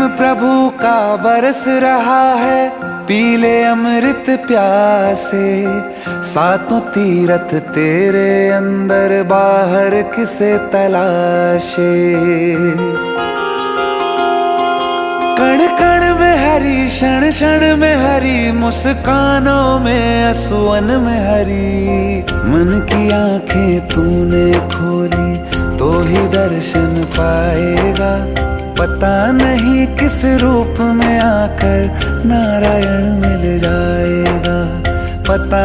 प्रभु का बरस रहा है, पीले अमृत प्यासे। सातों तीरथ तेरे अंदर बाहर किसे तलाशे। कण कण में हरी, क्षण क्षण में हरी, मुस्कानों में असुवन में हरी। मन की आंखें तूने खोली तो ही दर्शन पाएगा। पता नहीं किस रूप में आकर नारायण मिल जाएगा। पता